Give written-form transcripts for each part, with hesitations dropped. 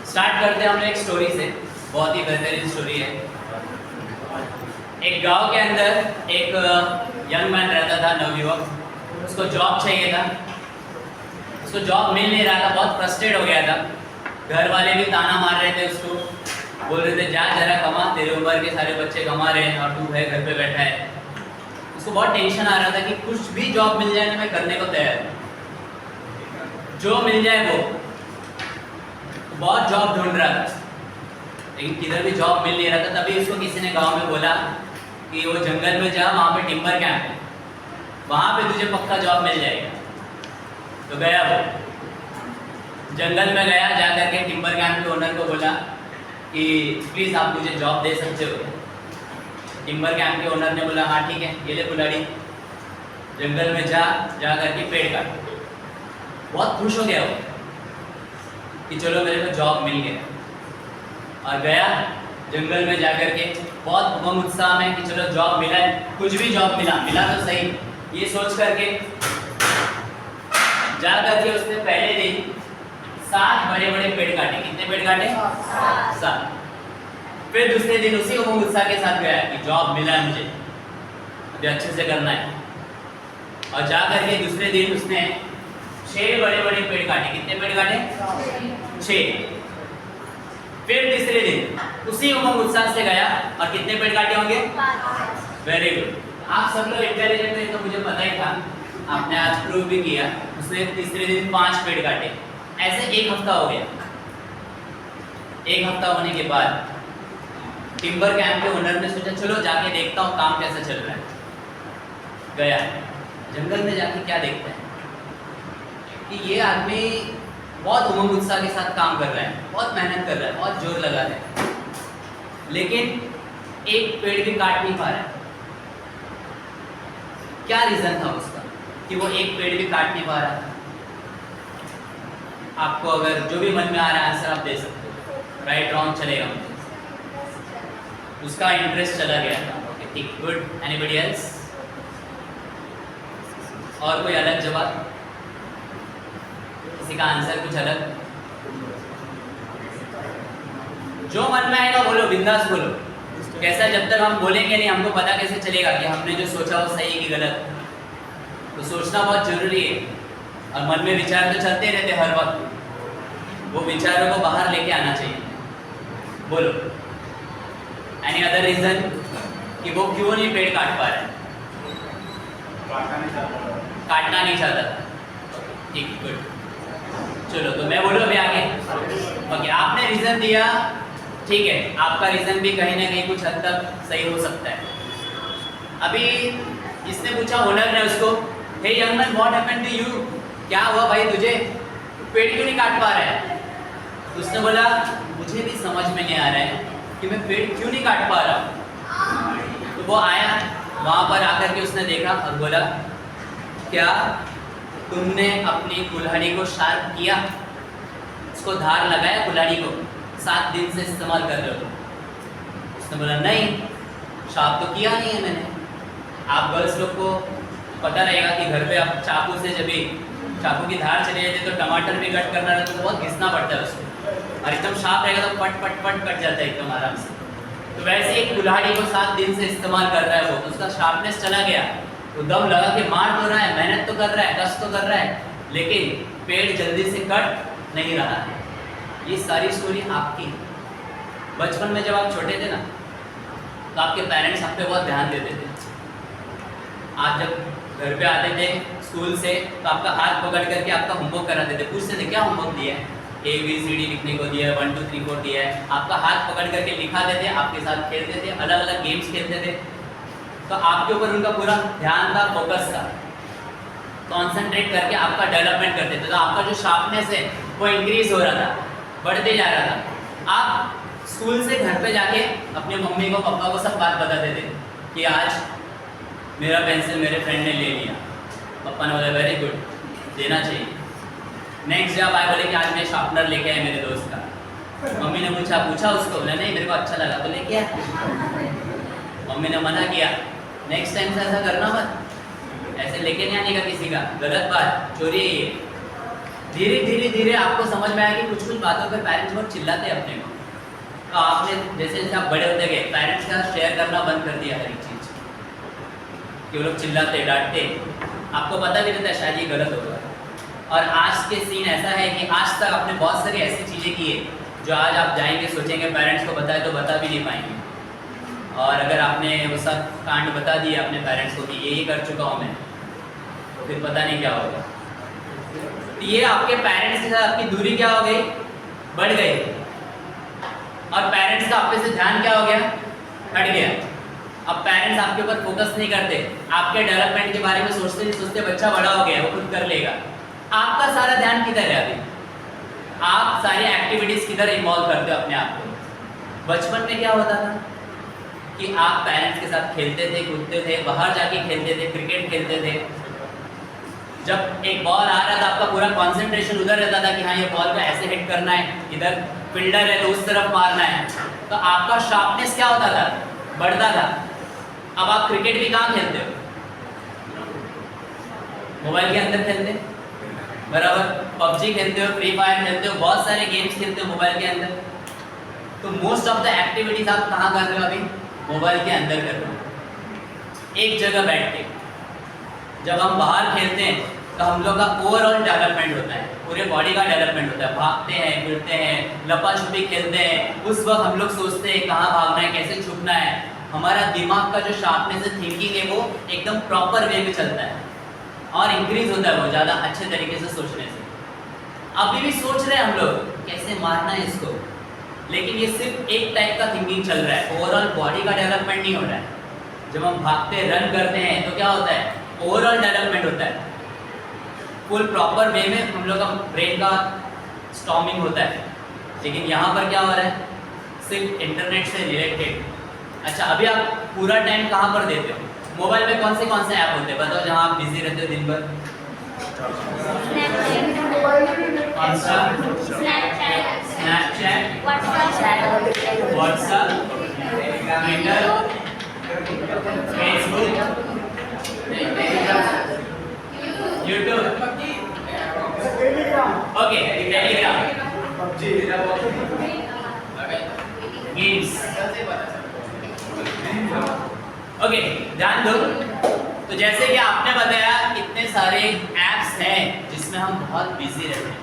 Start करते हैं हम एक स्टोरी से। बहुत ही बेहतरीन स्टोरी है। एक गांव के अंदर एक यंग मैन रहता था, नवयुवक। उसको जॉब चाहिए था, उसको जॉब मिल नहीं रहा था, बहुत फ्रस्ट्रेट हो गया था। घर वाले भी ताना मार रहे थे उसको, बोल रहे थे जा जरा कमा, तेरे उम्र के सारे बच्चे कमा रहे हैं और तू है घर पे बैठा है। उसको बहुत टेंशन आ रहा था कि कुछ भी जॉब मिल जाए ना, मैं करने को तैयार हूँ, जो मिल जाए वो। बहुत जॉब ढूंढ रहा था लेकिन किधर भी जॉब मिल नहीं रहा था। तभी उसको किसी ने गांव में बोला कि वो जंगल में जा, वहाँ पे टिम्बर कैंप है, वहाँ पे तुझे पक्का जॉब मिल जाएगा। तो गया वो जंगल में गया, जा करके टिम्बर कैंप के ओनर को बोला कि प्लीज़ आप मुझे जॉब दे सकते हो। टिम्बर कैंप के ओनर ने बोला हाँ ठीक है, ये ले कुल्हाड़ी, जंगल में जा करके पेड़ काट। बहुत खुश हो गया वो कि चलो मेरे को जॉब मिल गया। और गया जंगल में जाकर के बहुत उमंग उत्साह में कि चलो जॉब मिला है, कुछ भी जॉब मिला तो सही, ये सोच करके जा करके उसने पहले दिन 7 बड़े-बड़े पेड़ काटे। कितने पेड़ काटे? 7। फिर दूसरे दिन उसी उमंग उत्साह के साथ गया कि जॉब मिला है मुझे, अभी अच्छे से करना है। और जा करके दूसरे दिन उसने 6 बड़े-बड़े पेड़ काटे। कितने पेड़ काटे? 6। फिर तीसरे दिन उसी उमंग उत्साह से गया और कितने पेड़ काटे होंगे? 5। Very good. आप सब लोग इंटेलिजेंट हैं, तो मुझे पता ही था, आपने आज प्रूव भी किया। उसने तीसरे दिन 5 पेड़ काटे। ऐसे 1 हफ्ता हो गया। 1 हफ्ता होने के बाद टिम्बर कैंप के ओनर ने सोचा चलो जाके देखता हूँ काम कैसा चल रहा है। गया जंगल में, जाके क्या देखता है कि ये आदमी बहुत उमंग उत्साह के साथ काम कर रहा है, बहुत मेहनत कर रहा है, बहुत जोर लगा रहा है, लेकिन एक पेड़ भी काट नहीं पा रहा है। क्या रीजन था उसका कि वो एक पेड़ भी काट नहीं पा रहा था? आपको अगर जो भी मन में आ रहा है आंसर आप दे सकते हो, राइट रॉन्ग चलेगा मुझे। उसका इंटरेस्ट चला गया था। ओके ठीक, गुड। Anybody else? और कोई अलग जवाब? किसी का आंसर कुछ अलग? जो मन में आएगा बोलो, बिंदास बोलो। कैसा, जब तक हम बोलेंगे नहीं हमको पता कैसे चलेगा कि हमने जो सोचा वो सही है कि गलत? तो सोचना बहुत जरूरी है। और मन में विचार तो चलते रहते हर वक्त, वो विचारों को बाहर लेके आना चाहिए। बोलो एनी अदर रीजन कि वो क्यों नहीं पेड़ काट पा रहे? काटना नहीं चाहता था। ठीक, गुड। चलो तो मैं बोलूँ अभी आगे। ओके, आपने रीजन दिया, ठीक है, आपका रीजन भी कहीं ना कहीं कुछ हद तक सही हो सकता है। अभी इसने पूछा ओनर ने उसको, hey young man what happened to you? क्या हुआ भाई तुझे, पेड़ क्यों नहीं काट पा रहा है? उसने बोला मुझे भी समझ में नहीं आ रहा है कि मैं पेड़ क्यों नहीं काट पा रहा। तो वो आया, वहाँ पर आकर के उसने देखा और बोला क्या तुमने अपनी कुल्हाड़ी को शार्प किया, उसको धार लगाया कुल्हाड़ी को, 7 दिन से इस्तेमाल कर रहे हो? उसने बोला नहीं, शार्प तो किया नहीं है मैंने। आप गर्ल्स लोग को पता रहेगा कि घर पे आप चाकू से, जब भी चाकू की धार चली जाती है तो टमाटर भी कट करना रहता है तो बहुत घिसना पड़ता है उसको, और एकदम शार्प रहेगा तो पट पट पट कट जाता है एकदम आराम से। तो वैसे एक कुल्हाड़ी को 7 दिन से इस्तेमाल कर रहा है वो, तो उसका शार्पनेस चला गया। तो दम लगा के मार तो रहा है, मेहनत तो कर रहा है, कष्ट तो कर रहा है, लेकिन पेड़ जल्दी से कट नहीं रहा है। ये सारी स्टोरी आपकी। बचपन में जब आप छोटे थे ना, तो आपके पेरेंट्स आप पे बहुत ध्यान देते थे। आप जब घर पे आते थे स्कूल से तो आपका हाथ पकड़ करके आपका होमवर्क कराते थे, पूछते थे क्या होमवर्क दिया है, ABCD लिखने को दिया है, 1 2 3 4 दिया है। आपका हाथ पकड़ करके लिखाते थे, आपके साथ खेलते थे, अलग अलग गेम्स खेलते थे। तो आपके ऊपर उनका पूरा ध्यान था, फोकस था, कॉन्सेंट्रेट करके आपका डेवलपमेंट करते थे। तो आपका जो शार्पनेस है वो इंक्रीज हो रहा था, बढ़ते जा रहा था। आप स्कूल से घर पे जाके अपने मम्मी को पापा को सब बात बताते थे कि आज मेरा पेंसिल मेरे फ्रेंड ने ले लिया। पापा ने बोला वेरी गुड, देना चाहिए। नेक्स्ट जब आए बोले कि आज मैं शार्पनर लेके आए मेरे दोस्त का। मम्मी ने पूछा उसको, बोला नहीं मेरे को अच्छा लगा तो लेके आया। मम्मी ने मना किया, नेक्स्ट टाइम से ऐसा करना मत, ऐसे लेके नहीं आने का किसी का, गलत बात, चोरी है ये। धीरे धीरे धीरे आपको समझ में आया कि कुछ कुछ बातों पे पेरेंट्स बहुत चिल्लाते हैं अपने को, तो आपने जैसे जैसे आप बड़े होते गए पेरेंट्स का शेयर करना बंद कर दिया हर एक चीज़, कि वो लोग चिल्लाते डांटते, आपको पता भी रहता है शायद ये गलत होगा। और आज के सीन ऐसा है कि आज तक आपने बहुत सारी ऐसी चीज़ें की है जो आज आप जाएंगे सोचेंगे पेरेंट्स को बताए तो बता भी नहीं पाएंगे, और अगर आपने वो सब कांड बता दिए अपने पेरेंट्स को कि ये कर चुका हूँ मैं, तो फिर पता नहीं क्या होगा। तो ये आपके पेरेंट्स के साथ आपकी दूरी क्या हो गई, बढ़ गई, और पेरेंट्स का आप पे से ध्यान क्या हो गया, हट गया। अब पेरेंट्स आपके ऊपर फोकस नहीं करते, आपके डेवलपमेंट के बारे में सोचते नहीं सोचते बच्चा बड़ा हो गया वो खुद कर लेगा, आपका सारा ध्यान किधर है अभी, आप सारी एक्टिविटीज किधर इन्वॉल्व करते हो अपने आप को। बचपन में क्या होता था कि आप पेरेंट्स के साथ खेलते थे, कूदते थे, बाहर जाके खेलते थे, क्रिकेट खेलते थे, जब एक बॉल आ रहा था आपका पूरा कंसंट्रेशन उधर रहता था कि हाँ ये बॉल को ऐसे हिट करना है, इधर फील्डर है तो उस तरफ मारना है, तो आपका शार्पनेस क्या होता था, बढ़ता था। अब आप क्रिकेट भी कहाँ खेलते हो, मोबाइल के अंदर खेलते हैं, बराबर, पबजी खेलते हो, फ्री फायर खेलते हो, बहुत सारे गेम्स खेलते हो मोबाइल के अंदर। तो मोस्ट ऑफ द एक्टिविटीज आप कहाँ कर रहे हो अभी, मोबाइल के अंदर कर रहे हो, एक जगह बैठ के। जब हम बाहर खेलते हैं तो हम लोग का ओवरऑल डेवलपमेंट होता है, पूरे बॉडी का डेवलपमेंट होता है, भागते हैं, फिरते हैं, लपा छुपी खेलते हैं, उस वक्त हम लोग सोचते हैं कहाँ भागना है, कैसे छुपना है, हमारा दिमाग का जो शार्पनेस है, थिंकिंग है, वो एकदम प्रॉपर वे में चलता है और इंक्रीज होता है वो ज़्यादा अच्छे तरीके से सोचने से। अभी भी सोच रहे हैं हम लोग कैसे मारना है इसको, लेकिन ये सिर्फ एक टाइप का थिंकिंग चल रहा है, ओवरऑल बॉडी का डेवलपमेंट नहीं हो रहा है। जब हम भागते रन करते हैं तो क्या होता है, ओवरऑल डेवलपमेंट होता है, फुल प्रॉपर वे में हम लोग का ब्रेन का स्टॉर्मिंग होता है। लेकिन यहाँ पर क्या हो रहा है, सिर्फ इंटरनेट से रिलेटेड। अच्छा, अभी आप पूरा टाइम कहाँ पर देते हो, मोबाइल में कौन से ऐप होते हैं बताओ जहाँ आप बिजी रहते हो दिन भर? Snapchat, WhatsApp, Twitter, Facebook, YouTube, okay, Telegram, games, okay, ध्यान दो। तो जैसे कि आपने बताया कितने सारे ऐप्स हैं जिसमें हम बहुत बिजी रहते हैं,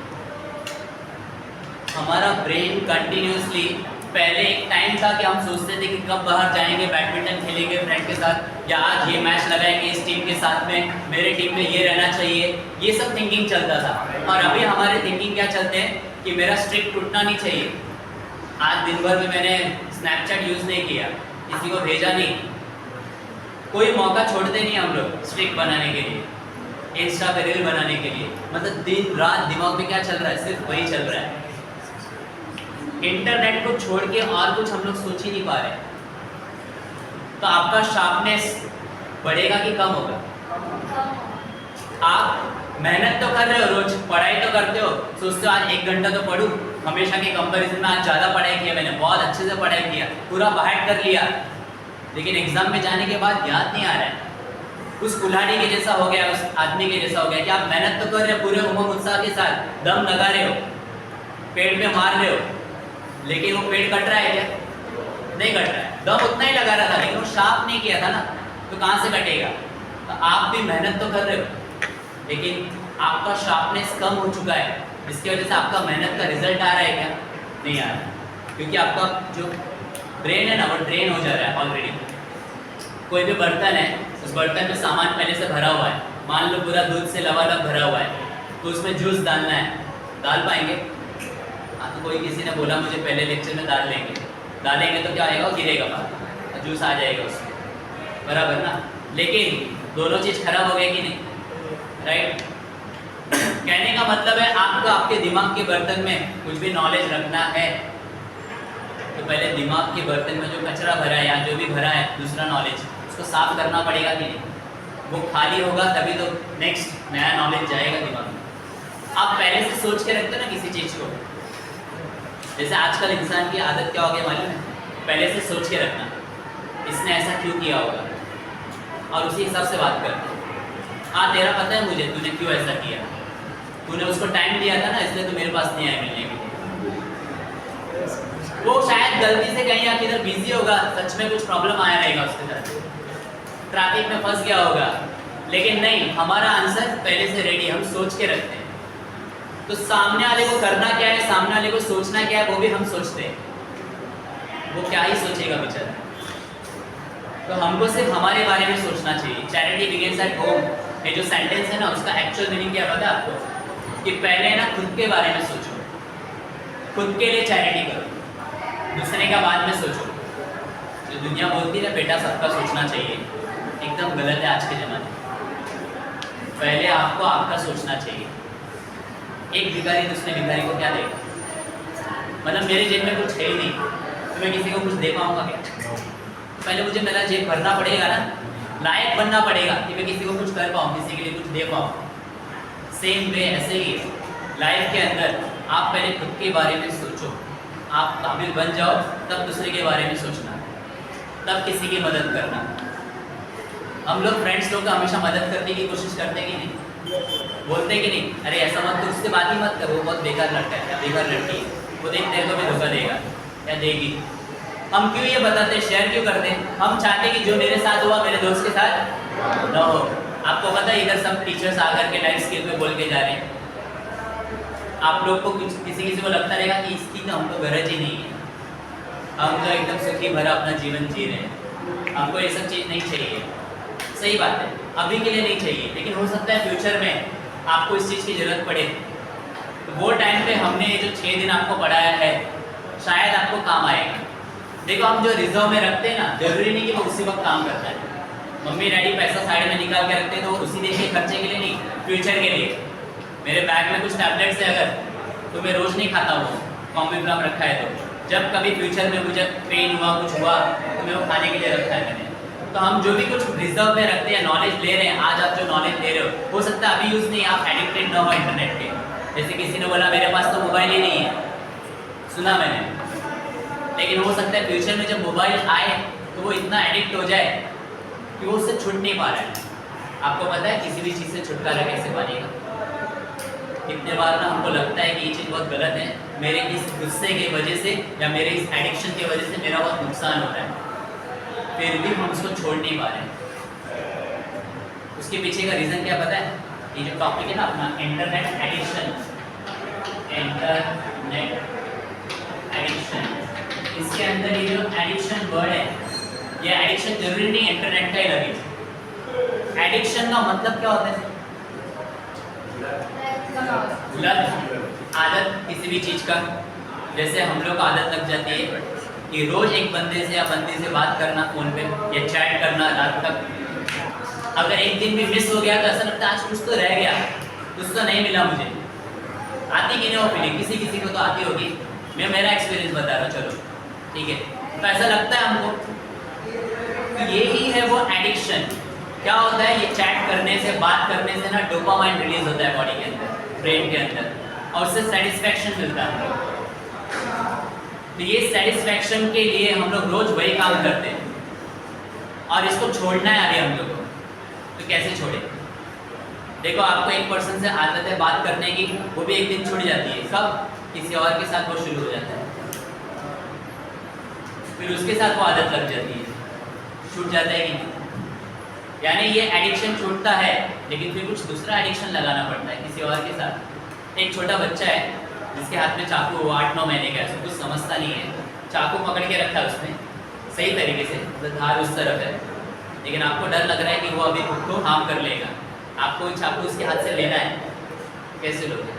हमारा ब्रेन कंटिन्यूसली, पहले एक टाइम था कि हम सोचते थे कि कब बाहर जाएंगे, बैडमिंटन खेलेंगे फ्रेंड के साथ, या आज ये मैच लगाएंगे इस टीम के साथ में, मेरे टीम में ये रहना चाहिए, ये सब थिंकिंग चलता था। और अभी हमारे थिंकिंग क्या चलते हैं कि मेरा स्ट्रिक टूटना नहीं चाहिए, आज दिन भर में मैंने स्नैपचैट यूज़ नहीं किया, किसी को भेजा नहीं, कोई मौका छोड़ते नहीं हम लोग स्ट्रिक बनाने के लिए, इंस्टा पे रील बनाने के लिए, मतलब दिन रात दिमाग में क्या चल रहा है, सिर्फ वही चल रहा है। इंटरनेट को छोड़ के और कुछ हम लोग सोच ही नहीं पा रहे। तो आपका शार्पनेस बढ़ेगा कि कम होगा? आप मेहनत तो कर रहे हो, रोज पढ़ाई तो करते हो, सोचते हो आज 1 घंटा तो पढ़ूं, हमेशा के कंपैरिजन में आज ज़्यादा पढ़ाई किया मैंने, बहुत अच्छे से पढ़ाई किया, पूरा बाहर कर लिया, लेकिन एग्जाम में जाने के बाद याद नहीं आ रहा है, उस कुल्हाड़ी के जैसा हो गया, उस आदमी के जैसा हो गया कि आप मेहनत तो कर रहे हो पूरे उमंग उत्साह के साथ, दम लगा रहे हो, पेड़ पे मार रहे हो, लेकिन वो पेड़ कट रहा है क्या? नहीं कट रहा है, दम उतना ही लगा रहा था लेकिन वो शार्प नहीं किया था ना, तो कहाँ से कटेगा? तो आप भी मेहनत तो कर रहे हो, लेकिन आपका शार्पनेस कम हो चुका है, जिसकी वजह से आपका मेहनत का रिजल्ट आ रहा है क्या? नहीं आ रहा, क्योंकि आपका जो ब्रेन है ना वो ड्रेन हो जा रहा है ऑलरेडी। कोई भी बर्तन है, उस बर्तन में सामान पहले से भरा हुआ है, मान लो पूरा दूध से लबालब भरा हुआ है, तो उसमें जूस डालना है, डाल पाएंगे? हाँ, तो कोई किसी ने बोला मुझे पहले लेक्चर में डालेंगे तो क्या आएगा, गिरेगा बाहर, जूस आ जाएगा उसमें, बराबर ना? लेकिन दोनों चीज़ खराब हो गई कि नहीं, राइट? कहने का मतलब है आपको आपके दिमाग के बर्तन में कुछ भी नॉलेज रखना है तो पहले दिमाग के बर्तन में जो कचरा भरा है या जो भी भरा है दूसरा नॉलेज, उसको साफ करना पड़ेगा कि नहीं? वो खाली होगा तभी तो नेक्स्ट नया नॉलेज जाएगा दिमाग में। आप पहले से सोच के रखते हो ना किसी चीज़ को, जैसे आजकल इंसान की आदत क्या हो गया मालूम है? पहले से सोच के रखना, इसने ऐसा क्यों किया होगा, और उसी हिसाब से बात करते हैं। हाँ, तेरा पता है मुझे तूने क्यों ऐसा किया, तूने उसको टाइम दिया था ना, इसलिए तू मेरे पास नहीं आया मिलने के लिए। वो शायद गलती से कहीं या किधर बिजी होगा, सच में कुछ प्रॉब्लम आया रहेगा उसके साथ, ट्रैफिक में फंस गया होगा, लेकिन नहीं, हमारा आंसर पहले से रेडी, हम सोच के रखते हैं। तो सामने वाले को करना क्या है, सामने वाले को सोचना क्या है, वो भी हम सोचते हैं। वो क्या ही सोचेगा बेचारा। तो हमको सिर्फ हमारे बारे में सोचना चाहिए। चैरिटी बिगिंस एट होम, ये जो सेंटेंस है ना, उसका एक्चुअल मीनिंग क्या पता है आपको? कि पहले ना खुद के बारे में सोचो, खुद के लिए चैरिटी करो, दूसरे का बाद में सोचो। जो दुनिया बोलती है बेटा सबका सोचना चाहिए, एकदम गलत है आज के ज़माने में। पहले आपको आपका सोचना चाहिए। एक भिखारी दूसरे भिखारी को क्या देगा? मतलब मेरे जेब में कुछ है ही नहीं, तो मैं किसी को कुछ दे पाऊँगा क्या? पहले मुझे मेरा जेब भरना पड़ेगा ना, लायक बनना पड़ेगा कि मैं किसी को कुछ कर पाऊँ, किसी के लिए कुछ दे पाऊँ। सेम वे ऐसे ही लाइफ के अंदर आप पहले खुद के बारे में सोचो, आप काबिल बन जाओ, तब दूसरे के बारे में सोचना, तब किसी की मदद करना। हम लोग फ्रेंड्स लोग का हमेशा मदद करने की कोशिश करते कि नहीं? बोलते कि नहीं, अरे ऐसा मत कर, उससे बात ही मत कर, वो बहुत बेकार लड़का है या बेकार लड़की है, वो देख तेरे को भी धोखा देगा या देगी। हम क्यों ये बताते, शेयर क्यों करते हैं? हम चाहते कि जो मेरे साथ हुआ मेरे दोस्त के साथ न हो। आपको पता है इधर सब टीचर्स आकर के लाइफ स्किल पे बोल के जा रहे हैं। आप लोग को किसी को लगता रहेगा कि इसकी तो हमको गरज ही नहीं है, हम तो एकदम सुखी भरा अपना जीवन जी रहे हैं, हमको ये सब चीज़ नहीं चाहिए। सही बात है, अभी के लिए नहीं चाहिए, लेकिन हो सकता है फ्यूचर में आपको इस चीज़ की ज़रूरत पड़े। तो वो टाइम पे हमने ये जो 6 दिन आपको पढ़ाया है, शायद आपको काम आएगा। देखो, हम जो रिजर्व में रखते हैं ना, जरूरी नहीं कि वो उसी वक्त काम करता है। मम्मी डैडी पैसा साइड में निकाल के रखते हैं तो उसी दिन के खर्चे के लिए नहीं, फ्यूचर के लिए। मेरे बैग में कुछ टैबलेट्स है, अगर तो मैं रोज़ नहीं खाता हूँ, कॉम्बिफ्राम रखा है, तो जब कभी फ्यूचर में मुझे पेन हुआ, कुछ हुआ, तो मैं वो खाने के लिए रखा है मैंने। तो हम जो भी कुछ रिजर्व में रखते हैं, नॉलेज ले रहे हैं, आज आप जो नॉलेज ले रहे हो सकता है अभी यूज़ नहीं, आप एडिक्टेड ना हो इंटरनेट के। जैसे किसी ने बोला मेरे पास तो मोबाइल ही नहीं है, सुना मैंने, लेकिन हो सकता है फ्यूचर में जब मोबाइल आए तो वो इतना एडिक्ट हो जाए कि वो उससे छूट नहीं पा रहा है। आपको पता है किसी भी चीज़ से छुटकारा कैसे पाएगा? कितने बार ना हमको लगता है कि ये चीज़ बहुत गलत है, मेरे इस गुस्से की वजह से या मेरे इस एडिक्शन की वजह से मेरा बहुत नुकसान हो रहा है, फिर भी हम उसको छोड़ नहीं पा रहे हैं। उसके पीछे का रीज़न क्या पता है? ये जो टॉपिक है ना अपना, इंटरनेट एडिक्शन, इंटरनेट एडिक्शन, इसके अंदर ये जो एडिक्शन वर्ड है, ये एडिक्शन जरूरी नहीं इंटरनेट का ही लगे। एडिक्शन का मतलब क्या होता है? लत, आदत किसी भी चीज़ का। जैसे हम लोग को आदत लग जाती है कि रोज एक बंदे से या बंदी से बात करना फ़ोन पे या चैट करना रात तक। अगर एक दिन भी मिस हो गया तो ऐसा लगता है आज कुछ तो रह गया, कुछ तो नहीं मिला मुझे। आती कि नहीं वो फीलिंग? किसी किसी को तो आती होगी, मैं मेरा एक्सपीरियंस बता रहा हूँ, चलो ठीक है। तो ऐसा लगता है हमको, ये ही है वो एडिक्शन। क्या होता है? ये चैट करने से, बात करने से ना डोपामाइन रिलीज होता है बॉडी के अंदर, ब्रेन के अंदर, और उससे सेटिस्फैक्शन मिलता है। तो ये सेटिस्फैक्शन के लिए हम लोग रोज वही काम करते हैं और इसको छोड़ना है अभी हम लोग को। तो कैसे छोड़े? देखो, आपको एक पर्सन से आदत है बात करने की, वो भी एक दिन छूट जाती है। कब? किसी और के साथ वो शुरू हो जाता है, फिर उसके साथ वो आदत लग जाती है, छूट जाता है कि नहीं? यानी ये एडिक्शन छूटता है, लेकिन फिर कुछ दूसरा एडिक्शन लगाना पड़ता है किसी और के साथ। एक छोटा बच्चा है जिसके हाथ में चाकू, 8-9 महीने का है, उसको कुछ समझता नहीं है, चाकू पकड़ के रखा है उसने सही तरीके से, धार उस तरफ है, लेकिन आपको डर लग रहा है कि वो अभी खुद को हार्म कर लेगा। आपको चाकू उसके हाथ से लेना है, कैसे लोगे?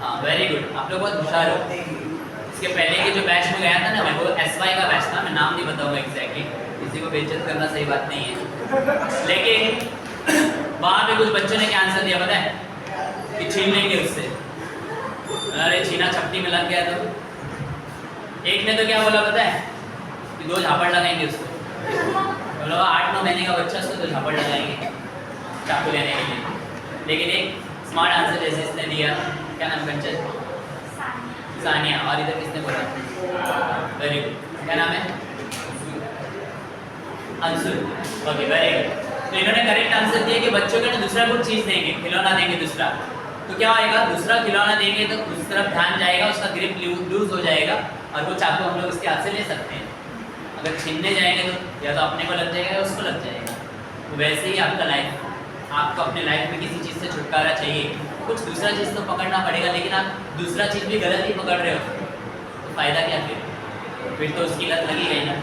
हाँ, वेरी गुड, आप लोग बहुत होशियार हो। इसके पहले के जो बैच में गया था ना मैं, वो SY का बैच था, मैं नाम नहीं बताऊंगा एग्जैक्टली, किसी को बेइज्जत करना सही बात नहीं है, लेकिन वहाँ पे कुछ बच्चों ने क्या आंसर दिया पता है? कि छीन लेंगे उससे। अरे छीना छपटी में लग गया तो एक ने तो क्या बोला पता है? कि 2 झापड़ लगाएंगे उसको। बोला 8-9 महीने का बच्चा, उसको 2 झापड़ लगाएंगे चाकू लेने के लिए। लेकिन एक स्मार्ट आंसर जैसे इसने दिया, क्या नाम? कंचन, सानिया, और इधर किसने बोला? वेरी गुड, क्या नाम है? अंशुल। Okay, very good. तो इन्होंने करेक्ट आंसर दिया कि बच्चों को ना दूसरा कुछ चीज़ देंगे, खिलौना देंगे दूसरा। तो क्या होएगा, दूसरा खिलौना देंगे तो उस तरफ ध्यान जाएगा, उसका ग्रिप लूज हो जाएगा और वो चाकू हम लोग उसके हाथ से ले सकते हैं। अगर छीनने जाएंगे तो या तो अपने को लग जाएगा या उसको लग जाएगा। तो वैसे ही आपका लाइफ, आपको अपने लाइफ में किसी चीज़ से छुटकारा चाहिए, कुछ दूसरा चीज़ तो पकड़ना पड़ेगा, लेकिन आप दूसरा चीज़ भी गलत ही पकड़ रहे हो तो फ़ायदा क्या फिर तो उसकी लत लगी गई ना।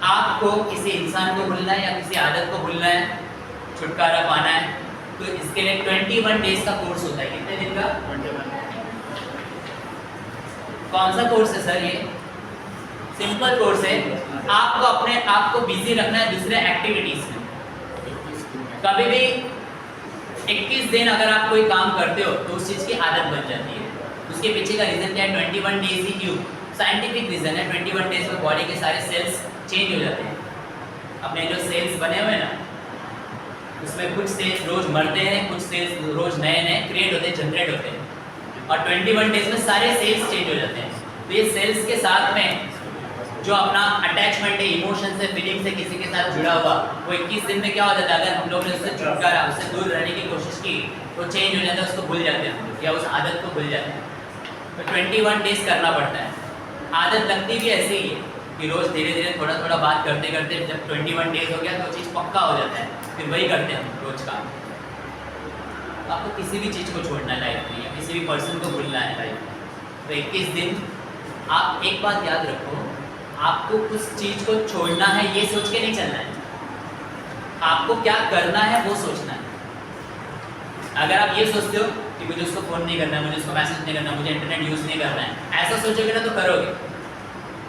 आपको किसी इंसान को भूलना है या किसी आदत को भूलना है, छुटकारा पाना है, तो इसके लिए 21 डेज का कोर्स होता है। कितने दिन का? 21। कौन सा कोर्स है सर? ये सिंपल कोर्स है। आपको अपने आप को बिजी रखना है दूसरे एक्टिविटीज में। कभी भी 21 दिन अगर आप कोई काम करते हो तो उस चीज़ की आदत बन जाती है। उसके पीछे का रीज़न क्या है? 21 डेज ही क्यों? साइंटिफिक रीज़न है। 21 डेज में बॉडी के सारे सेल्स चेंज हो जाते हैं। अपने जो सेल्स बने हुए हैं ना, उसमें कुछ सेल्स रोज मरते हैं, कुछ सेल्स रोज नए नए क्रिएट होते हैं, जनरेट होते हैं। और 21 डेज में सारे सेल्स चेंज हो जाते हैं। तो ये सेल्स के साथ में जो अपना अटैचमेंट है, इमोशन से, फीलिंग से किसी के साथ जुड़ा हुआ, वो 21 दिन में क्या हो जाता है? अगर हम लोग ने उससे छुटकारा, उससे दूर रहने की कोशिश की तो चेंज हो जाता है, उसको भूल जाते हैं या उस आदत को भूल जाते हैं। तो 21 डेज करना पड़ता है। आदत लगती भी ऐसे ही है कि रोज़ धीरे धीरे थोड़ा थोड़ा बात करते करते जब 21 डेज हो गया तो चीज़ पक्का हो जाता है, फिर वही करते हैं हम रोज काम। आपको किसी भी चीज़ को छोड़ना है लाइफ में, या किसी भी पर्सन को भूलना है लाइफ में, तो 21 दिन आप एक बात याद रखो, आपको उस चीज़ को छोड़ना है ये सोच के नहीं चलना है, आपको क्या करना है वो सोचना है। अगर आप ये सोचते हो कि मुझे उसको फ़ोन नहीं करना है, मुझे उसको मैसेज नहीं करना, मुझे इंटरनेट यूज़ नहीं करना है, ऐसा सोचोगे ना तो करोगे।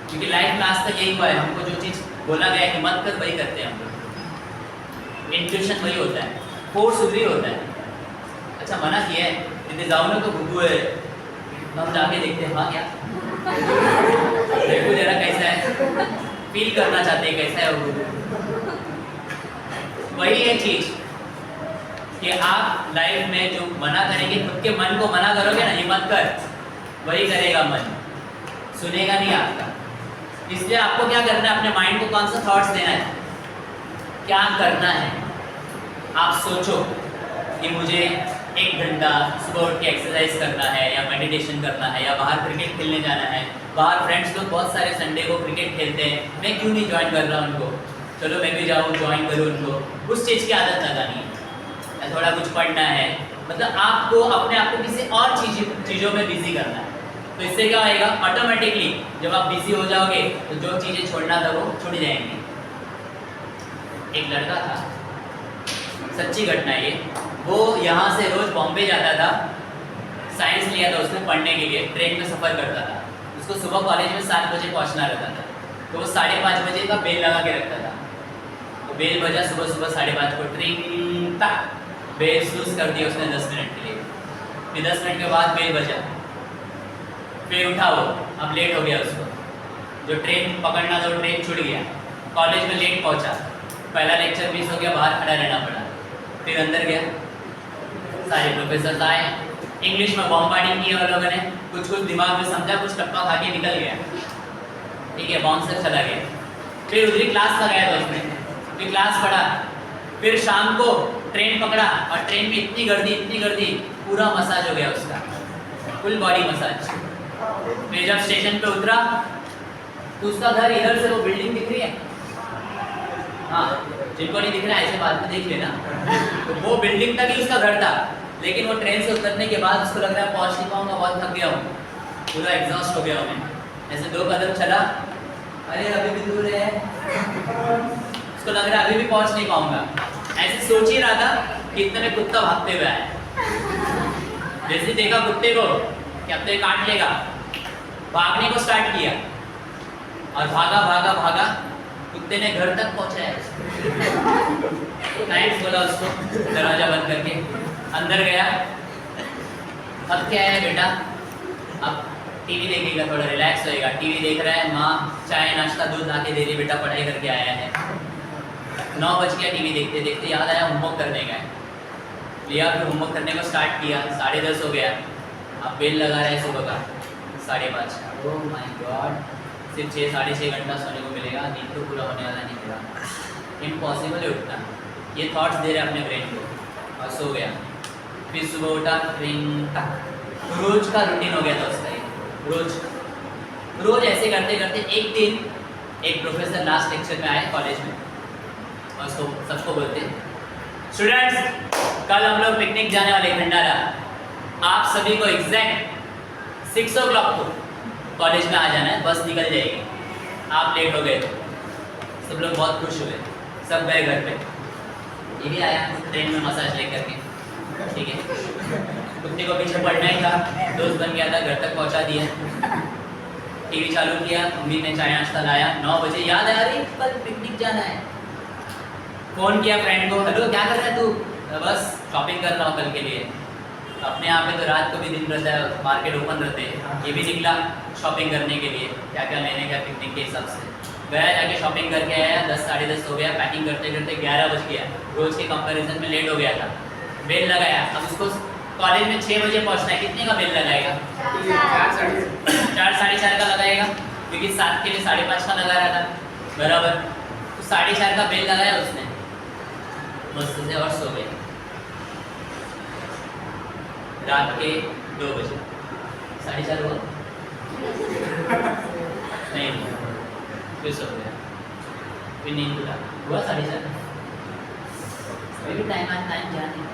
क्योंकि लाइफ में आज तक यही हुआ है, हमको जो चीज़ बोला गया है कि मत कर, वही करते हैं हम लोग। इंट्यूशन वही होता है, फोर्स उधरी होता है। अच्छा मना किया है, यदि जाओ ना तो गुगू है, तो हम जाके देखते हैं, हाँ क्या देखो जरा कैसा है, फील करना चाहते हैं कैसा है वो। वही है चीज़ कि आप लाइफ में जो मना करेंगे, खुद के मन को मना करोगे ना, ये मत कर, वही करेगा मन, सुनेगा नहीं आपका। इसलिए आपको क्या करना है, अपने माइंड को कौन सा थॉट्स देना है, क्या करना है। आप सोचो कि मुझे 1 घंटा सुबह उठ के एक्सरसाइज करना है, या मेडिटेशन करना है, या बाहर क्रिकेट खेलने जाना है। बाहर फ्रेंड्स लोग बहुत सारे संडे को क्रिकेट खेलते हैं, मैं क्यों नहीं ज्वाइन कर रहा उनको, चलो मैं भी जाऊँ ज्वाइन करूँ उनको। उस चीज़ की आदत लगानी है, या थोड़ा कुछ पढ़ना है, मतलब आपको अपने आप को किसी और चीज़ों में बिजी करना है। तो इससे क्या होएगा, ऑटोमेटिकली जब आप बिजी हो जाओगे तो जो चीज़ें छोड़ना था वो छूट जाएंगी। एक लड़का था, सच्ची घटना ये, वो यहाँ से रोज बॉम्बे जाता था, साइंस लिया था उसने पढ़ने के लिए, ट्रेन में सफ़र करता था। उसको सुबह कॉलेज में 7 बजे पहुँचना रहता था, तो वो 5:30 बजे का बेल लगा के रखता था। तो बेल बजा सुबह सुबह 5:30 को, ट्रिंग तक बेल स्नूज कर दिया उसने 10 मिनट के लिए। फिर 10 मिनट के बाद बेल बजा, फिर उठा वो, अब लेट हो गया उसको, जो ट्रेन पकड़ना था वो ट्रेन छूट गया, कॉलेज में लेट पहुंचा, पहला लेक्चर मिस हो गया, बाहर खड़ा रहना पड़ा। फिर अंदर गया, सारे प्रोफेसर आए, इंग्लिश में बॉम्बार्डिंग किया उन लोगों ने, कुछ कुछ दिमाग में समझा, कुछ टप्पा खा के निकल गया, ठीक है, बाउंसर चला गया। फिर उधरी क्लास लगाया था उसने, फिर क्लास पढ़ा, फिर शाम को ट्रेन पकड़ा, और ट्रेन में इतनी गर्दी, पूरा मसाज हो गया उसका, फुल बॉडी मसाज। फिर जब स्टेशन पे उतरा तो उसका घर इधर से वो बिल्डिंग दिख रही है, हाँ जिनको नहीं दिख रहा है ऐसे बाद में देख लेना, तो वो बिल्डिंग तक ही उसका घर था। लेकिन वो ट्रेन से उतरने के बाद उसको लग रहा है पहुँच नहीं पाऊंगा, बहुत थक गया हूँ, पूरा एग्जॉस्ट हो गया हूँ मैं। ऐसे 2 कदम चला, अरे अभी भी दूर है, उसको लग रहा है अभी भी पहुँच नहीं पाऊंगा। ऐसे सोच ही रहा था कि इतने में कुत्ता भागते हुए आया, जैसे देखा कुत्ते को कि अब तो ये काट लेगा, भागने को स्टार्ट किया, और भागा, कुत्ते ने घर तक पहुंचाया। थैंक्स बोला उसको, दरवाजा बंद करके अंदर गया। अब क्या है बेटा, अब टीवी देखेगा, थोड़ा रिलैक्स होएगा। टीवी देख रहा है, माँ चाय नाश्ता दूध ला के दे रही, बेटा पढ़ाई करके आया है। 9 बज गया, टीवी देखते देखते याद आया होमवर्क करने का है, लिया, फिर होमवर्क करने को स्टार्ट किया। 10:30 हो गया, अब बेल लगा रहा है सुबह का 5:30। ओह माय गॉड, सिर्फ 6 साढ़े 6 घंटा सोने को मिलेगा, नींद तो पूरा होने वाला नहीं मेरा। इम्पॉसिबल है उठना, ये थॉट्स दे रहे अपने ब्रेन को, और सो गया। फिर सुबह उठा, ट्रिंग टक, रोज का रूटीन हो गया था उसका ये, रोज ऐसे करते करते एक दिन एक प्रोफेसर लास्ट लेक्चर में आए कॉलेज में, और उसको सबको बोलते, स्टूडेंट्स कल हम लोग पिकनिक जाने वाले खंडारा, आप सभी को एग्जैक्ट 6 o'clock को कॉलेज में आ जाना है, बस निकल जाएगी, आप लेट हो गए। सब लोग बहुत खुश हुए, सब गए घर पे, ये भी आया ट्रेन में मसाज लेकर के, ठीक है। कुत्ते को पीछे पड़ना ही था, दोस्त बन गया था, घर तक पहुंचा दिया। टीवी चालू किया, मम्मी ने चाय नाश्ता लाया, 9 बजे याद आया, अरे कल पिकनिक जाना है। फ़ोन किया फ्रेंड को, हेलो क्या कर रहा है तू? बस शॉपिंग कर रहा हूँ कल के लिए। अपने यहाँ पे तो रात को भी दिन रहता है, मार्केट ओपन रहते हैं, ये भी निकला शॉपिंग करने के लिए, क्या क्या लेने का पिकनिक के हिसाब से। गया, जाके शॉपिंग करके आया, 10 साढ़े 10 हो गया, पैकिंग करते करते 11 बज गया, रोज़ के कंपैरिजन में लेट हो गया था। बेल लगाया, अब उसको कॉलेज में 6 बजे पहुँचना है, कितने का बेल लगाएगा? 4 साढ़े 4 का लगाएगा, क्योंकि 7 के लिए 5:30 का लगा रहा था, बराबर। तो 4:30 का बेल लगाया उसने, मस्त से, और सो गए। रात के 2 बजे 4:30 हुआ नहीं, फिर सो गया, फिर नींद खुला, हुआ 4:30, फिर भी टाइम जाने,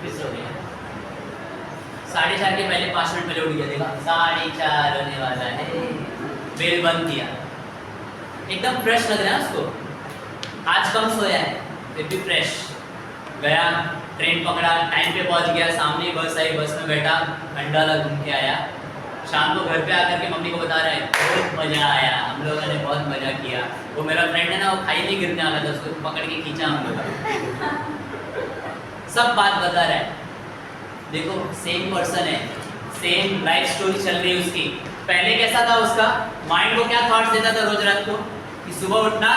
फिर सो गया। 4:30 के पहले 5 मिनट पहले उठ गया, देखा 4:30 होने वाला है, बेल बंद किया, एकदम फ्रेश लग रहा है उसको, आज कम सोया है फिर भी फ्रेश। गया, ट्रेन पकड़ा, टाइम पे पहुंच गया, सामने बस आई, बस में बैठा, खंडाला घूम के आया। शाम को घर पे आकर के मम्मी को बता रहा है, बहुत मज़ा आया, हम लोगों ने बहुत मज़ा किया। वो मेरा फ्रेंड है ना, वो खाई नहीं गिरने वाला था, उसको पकड़ के खींचा हम लोग, सब बात बता रहा है। देखो सेम पर्सन है, सेम लाइफ स्टोरी चल रही है उसकी। पहले कैसा था उसका माइंड को, क्या थॉट्स देता था रोज रात को कि सुबह उठना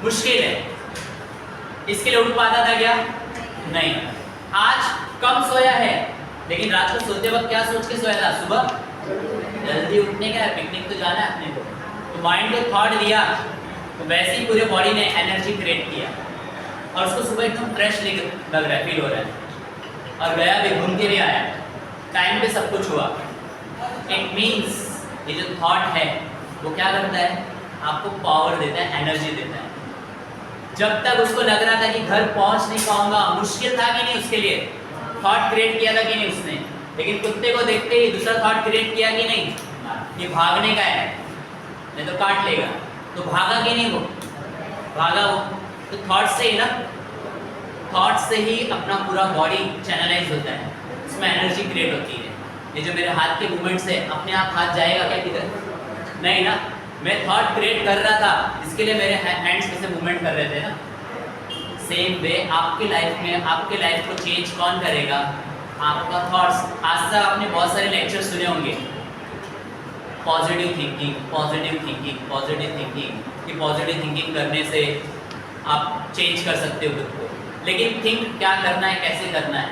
मुश्किल है, इसके लिए उठ पाता था क्या? नहीं। आज कम सोया है, लेकिन रात को सोते वक्त क्या सोच के सोया था? सुबह जल्दी उठने का है, पिकनिक तो जाना है अपने को। तो माइंड को थॉट दिया, तो वैसे ही पूरे बॉडी ने एनर्जी क्रिएट किया, और उसको सुबह एकदम फ्रेश लग रहा है, फील हो रहा है, और गया भी, घूम के भी आया, टाइम पे सब कुछ हुआ। इट मीन्स ये जो थॉट है वो क्या करता है? आपको पावर देता है, एनर्जी देता है। जब तक उसको लग रहा था कि घर पहुंच नहीं पाऊंगा, मुश्किल था कि नहीं उसके लिए, थॉट क्रिएट किया था कि नहीं उसने, लेकिन कुत्ते को देखते ही दूसरा थॉट क्रिएट किया कि नहीं, ये भागने का है, नहीं तो काट लेगा, तो भागा कि नहीं वो, भागा वो। तो थॉट से ही ना, थॉट से ही अपना पूरा बॉडी चैनलाइज होता है, इसमें एनर्जी क्रिएट होती है। ये जो मेरे हाथ के मूवमेंट्स है, अपने आप हाथ जाएगा क्या किधर? नहीं ना, मैं थॉट क्रिएट कर रहा था, इसके लिए मेरे हैंड्स में से मूवमेंट कर रहे थे ना। सेम वे आपके लाइफ में, आपके लाइफ को चेंज कौन करेगा? आपका थॉट्स। आज तक आपने बहुत सारे लेक्चर सुने होंगे, positive thinking, positive thinking, positive thinking, कि पॉजिटिव थिंकिंग करने से आप चेंज कर सकते हो खुद को। लेकिन थिंक क्या करना है, कैसे करना है?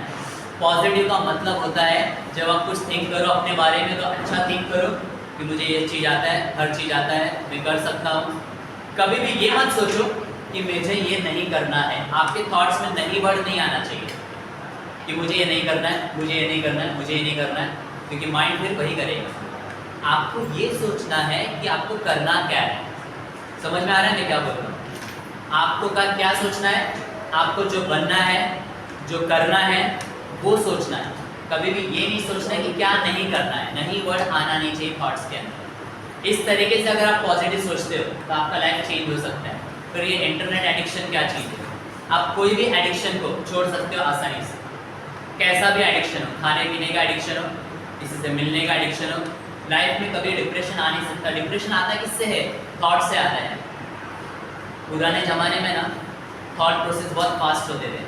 पॉजिटिव का मतलब होता है जब आप कुछ थिंक करो अपने बारे में, तो अच्छा थिंक करो कि मुझे ये चीज़ आता है, हर चीज़ आता है, मैं कर सकता हूँ। कभी भी ये मत सोचो कि मुझे ये नहीं करना है। आपके थॉट्स में नहीं वर्ड नहीं आना चाहिए कि मुझे ये नहीं करना है, मुझे ये नहीं करना है, मुझे ये नहीं करना है, क्योंकि माइंड फिर वही करेगा। आपको ये सोचना है कि आपको करना क्या है। समझ में आ रहा है मैं क्या बोल रहा हूँ? आपको का क्या सोचना है? आपको जो बनना है, जो करना है, वो सोचना है। कभी भी ये नहीं सोचना है कि क्या नहीं करना है, नहीं वर्ड आना नहीं चाहिए थॉट्स के अंदर। इस तरीके से अगर आप पॉजिटिव सोचते हो तो आपका लाइफ चेंज हो सकता है। फिर ये इंटरनेट एडिक्शन क्या चीज़ है? आप कोई भी एडिक्शन को छोड़ सकते हो आसानी से, कैसा भी एडिक्शन हो, खाने पीने का एडिक्शन हो, किसी से मिलने का एडिक्शन हो। लाइफ में कभी डिप्रेशन आ नहीं सकता। डिप्रेशन आता है किससे है? थॉट से आता है। पुराने ज़माने में ना थॉट प्रोसेस बहुत फास्ट होते थे,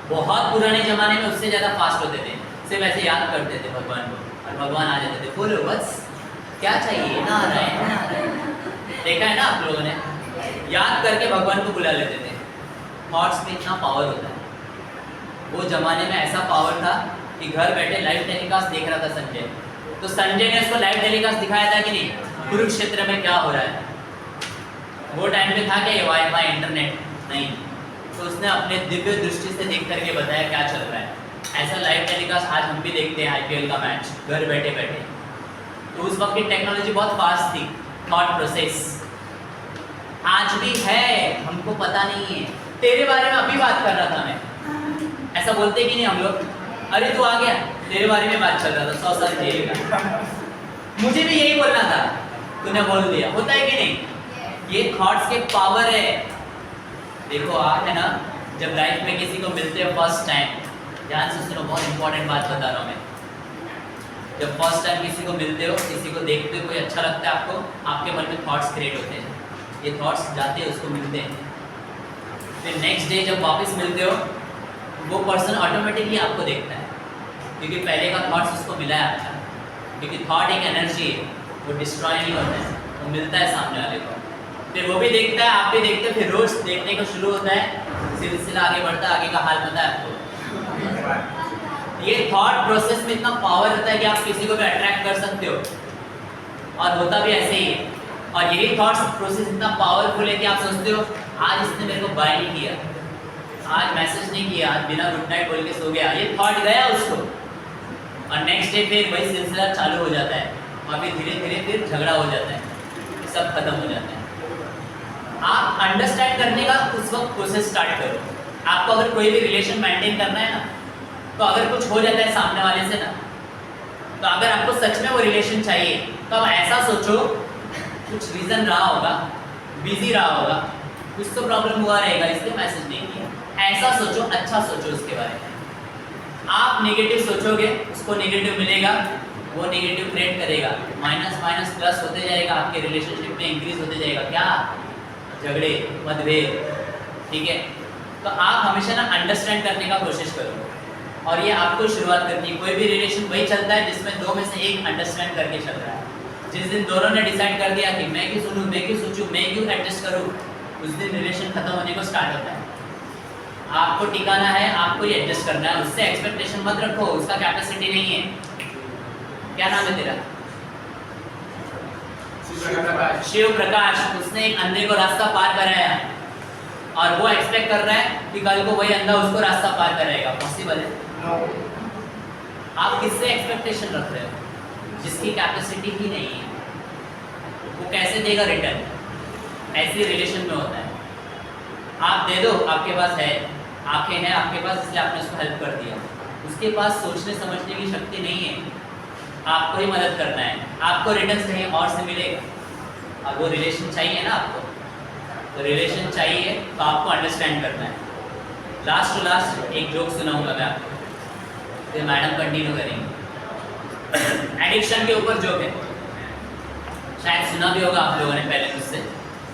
बहुत पुराने ज़माने में उससे ज़्यादा फास्ट होते थे। सिर्फ ऐसे याद करते थे भगवान को और भगवान आ जाते थे, बोलो बस क्या चाहिए, ना आ रहा है, ना आ रहा है। देखा है ना आप लोगों ने? याद करके भगवान को बुला लेते थे। थॉट्स में इतना पावर होता है। वो ज़माने में ऐसा पावर था कि घर बैठे लाइव टेलीकास्ट देख रहा था संजय, तो संजय ने उसको लाइव टेलीकास्ट दिखाया था कि नहीं, कुरुक्षेत्र में क्या हो रहा है। वो टाइम पे था क्या ये वाईफाई इंटरनेट? नहीं। तो उसने अपने दिव्य दृष्टि से देख करके बताया क्या चल रहा है। ऐसा लाइव टेलीकास्ट आज हम भी देखते हैं आईपीएल का मैच घर बैठे बैठे। तो उस वक्त की टेक्नोलॉजी बहुत फास्ट थी, थॉट प्रोसेस। आज भी है, हमको पता नहीं है। तेरे बारे में अभी बात कर रहा था मैं, ऐसा बोलते कि नहीं हम लोग, अरे तू आ गया, तेरे बारे में बात चल रहा था, 100 साल जिएगा। मुझे भी यही बोलना था, तूने बोल दिया। होता है कि नहीं? ये थॉट्स के पावर है। देखो आप है ना, जब लाइफ में किसी को मिलते हो फर्स्ट टाइम, ध्यान से सुनो, बहुत इंपॉर्टेंट बात बता रहा हूँ मैं। जब फर्स्ट टाइम किसी को मिलते हो, किसी को देखते हो, कोई अच्छा लगता है आपको, आपके मन में थॉट्स क्रिएट होते हैं। ये थॉट्स जाते हैं, उसको मिलते हैं, फिर नेक्स्ट डे जब वापस मिलते हो, वो पर्सन ऑटोमेटिकली आपको देखता है, क्योंकि पहले का थॉट्स उसको मिला है आपका। क्योंकि थॉट एक एनर्जी है, वो डिस्ट्रॉय नहीं होता है, वो मिलता है सामने वाले को। फिर वो भी देखता है, आप भी देखते हो, फिर रोज देखने को शुरू होता है, सिलसिला आगे बढ़ता है। आगे का हाल पता है आपको? ये थॉट प्रोसेस में इतना पावर होता है कि आप किसी को भी अट्रैक्ट कर सकते हो, और होता भी ऐसे ही है। और यही थॉट्स प्रोसेस इतना पावरफुल है कि आप सोचते हो आज इसने मेरे को बाय नहीं किया, आज मैसेज नहीं किया, आज बिना गुड नाइट बोल के सो गया, ये थॉट गया उसको, और नेक्स्ट डे फिर वही सिलसिला चालू हो जाता है, और फिर धीरे धीरे फिर झगड़ा हो जाता है, सब खत्म हो जाता है। आप अंडरस्टैंड करने का उस वक्त प्रोसेस स्टार्ट करो। आपको अगर कोई भी रिलेशन मेंटेन करना है ना, तो अगर कुछ हो जाता है सामने वाले से ना, तो अगर आपको सच में वो रिलेशन चाहिए, तो आप ऐसा सोचो, कुछ रीज़न रहा होगा, बिजी रहा होगा, कुछ तो प्रॉब्लम हुआ रहेगा, इसलिए मैसेज नहीं किया। ऐसा सोचो, अच्छा सोचो उसके बारे में। आप नेगेटिव सोचोगे, उसको नेगेटिव मिलेगा, वो नेगेटिव क्रिएट करेगा, माइनस माइनस प्लस होते जाएगा, आपके रिलेशनशिप में इंक्रीज होते जाएगा। क्या? झगड़े, मतभेद। ठीक है? तो आप हमेशा ना अंडरस्टैंड करने का कोशिश करो, और ये आपको शुरुआत करनी है। कोई भी रिलेशन वही चलता है जिसमें दो में से एक अंडरस्टैंड करके चल रहा है। जिस दिन दोनों ने डिसाइड कर दिया कि मैं क्यों सुनूं, मैं क्यों सोचूं, मैं क्यों एडजस्ट करूं, उस दिन रिलेशन खत्म होने को स्टार्ट होता है। आपको टिकाना है, आपको ही एडजस्ट करना है, उससे एक्सपेक्टेशन मत रखो, उसका कैपेसिटी नहीं है। क्या नाम है तेरा? शिव प्रकाश। उसने एक अंधे को रास्ता पार कराया, और वो एक्सपेक्ट कर रहा है कि कल को वही अंधा उसको रास्ता पार कराएगा। पॉसिबल है? आप किससे एक्सपेक्टेशन रख रहे हो जिसकी कैपेसिटी ही नहीं है? वो कैसे देगा रिटर्न? ऐसी रिलेशन में होता है। आप दे दो, आपके पास है, आंखें हैं आपके पास, इसलिए आपने उसको हेल्प कर दिया। उसके पास सोचने समझने की शक्ति नहीं है, आपको ही मदद करना है, आपको रिटर्न कहीं और से मिलेगा। और वो रिलेशन चाहिए ना आपको, तो रिलेशन चाहिए तो आपको अंडरस्टैंड करना है। लास्ट टू लास्ट एक जोक सुनाऊंगा मैं आपको, तो मैडम कंटिन्यू करेंगे। एडिक्शन के ऊपर जोक है, शायद सुना भी होगा आप लोगों ने पहले मुझसे।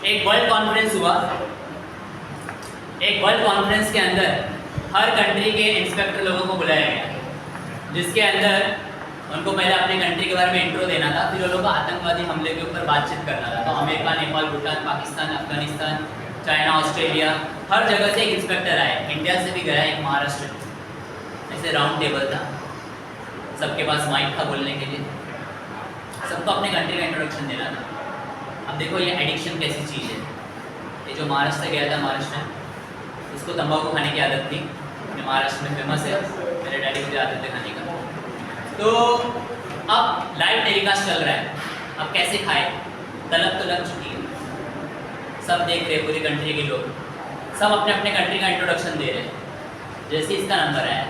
एक वर्ल्ड कॉन्फ्रेंस हुआ। एक वर्ल्ड कॉन्फ्रेंस के अंदर हर कंट्री के इंस्पेक्टर लोगों को बुलाया गया, जिसके अंदर उनको पहले अपने कंट्री के बारे में इंट्रो देना था, फिर उन लोगों को आतंकवादी हमले के ऊपर बातचीत करना था। तो America, Nepal, Bhutan, Pakistan, Afghanistan, China, Australia, हर जगह से एक इंस्पेक्टर आए। इंडिया से भी गया एक महाराष्ट्र। ऐसे राउंड टेबल था, सबके पास माइक था बोलने के लिए, सबको अपने कंट्री का इंट्रोडक्शन देना था। अब देखो ये एडिक्शन कैसी चीज़ है। ये जो महाराष्ट्र गया था, महाराष्ट्र, उसको तंबाकू खाने की आदत थी, महाराष्ट्र में फेमस है, मेरे डैडी को भी आदत है खाने का। तो अब लाइव टेलीकास्ट चल रहा है, अब कैसे खाए? तलब तो लग चुकी है, सब देख रहे हैं, पूरी कंट्री के लोग, सब अपने अपने कंट्री का इंट्रोडक्शन दे रहे हैं। जैसे इसका नंबर आया,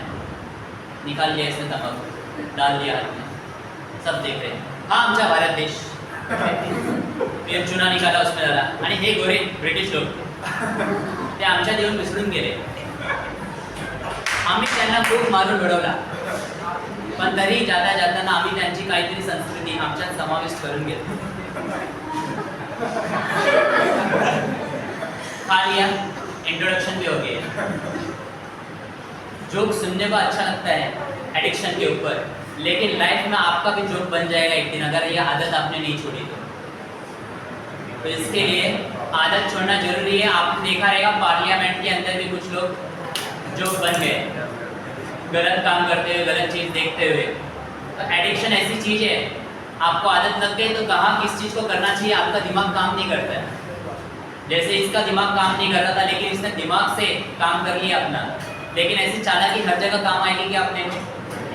निकाल लिया इसने तंबाकू, डाल दिया हाथ में, सब देख रहे हैं। हाँ आमचा भारत देश, फिर चुना निकाला, उसमें डाला, आणि हे गोरे ब्रिटिश लोक ते आमच्या देऊन विसरून गेले। आम्ही त्यांना खूप मारून उडवला, पण तरी जाता जाताना आम्ही त्यांची काहीतरी संस्कृती आमच्यात समाविष्ट करून घेतली। खा लिया, इंट्रोडक्शन भी हो गया। जोक सुनने को अच्छा लगता है एडिक्शन के ऊपर, लेकिन लाइफ में आपका भी जोक बन जाएगा एक दिन, अगर यह आदत आपने नहीं छोड़ी तो इसके लिए आदत छोड़ना जरूरी है। आपने देखा रहेगा पार्लियामेंट के अंदर भी कुछ लोग जोक बन गए, गलत काम करते हुए, गलत चीज़ देखते हुए। तो एडिक्शन ऐसी चीज़ है, आपको आदत लग गई तो कहाँ किस चीज़ को करना चाहिए आपका दिमाग काम नहीं करता है। जैसे इसका दिमाग काम नहीं कर रहा था लेकिन इसने दिमाग से काम कर लिया अपना। लेकिन ऐसी चालाकी हर जगह काम आएगी क्या अपने को?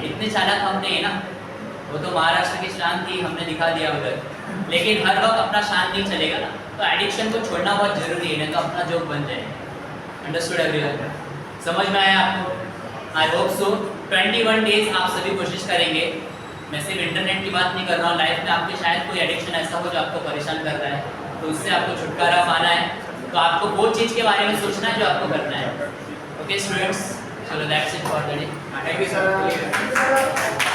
इतने चालाक हम नहीं है ना। वो तो महाराष्ट्र की शान थी, हमने दिखा दिया उधर। लेकिन हर वक्त अपना शान नहीं चलेगा ना, तो एडिक्शन को छोड़ना बहुत जरूरी है, नहीं तो अपना जॉब बन जाए। Understood everyone? समझ में आया आपको? I hope so. 21 डेज आप सभी कोशिश करेंगे। मैं सिर्फ इंटरनेट की बात नहीं कर रहा हूँ, लाइफ में आपके शायद कोई एडिक्शन ऐसा हो जो आपको परेशान कर रहा है, तो उससे आपको छुटकारा पाना है। तो आपको वो चीज़ के बारे में सोचना है जो आपको करना है। ओके स्टूडेंट्स, चलो that's it for the day. Thank you sir.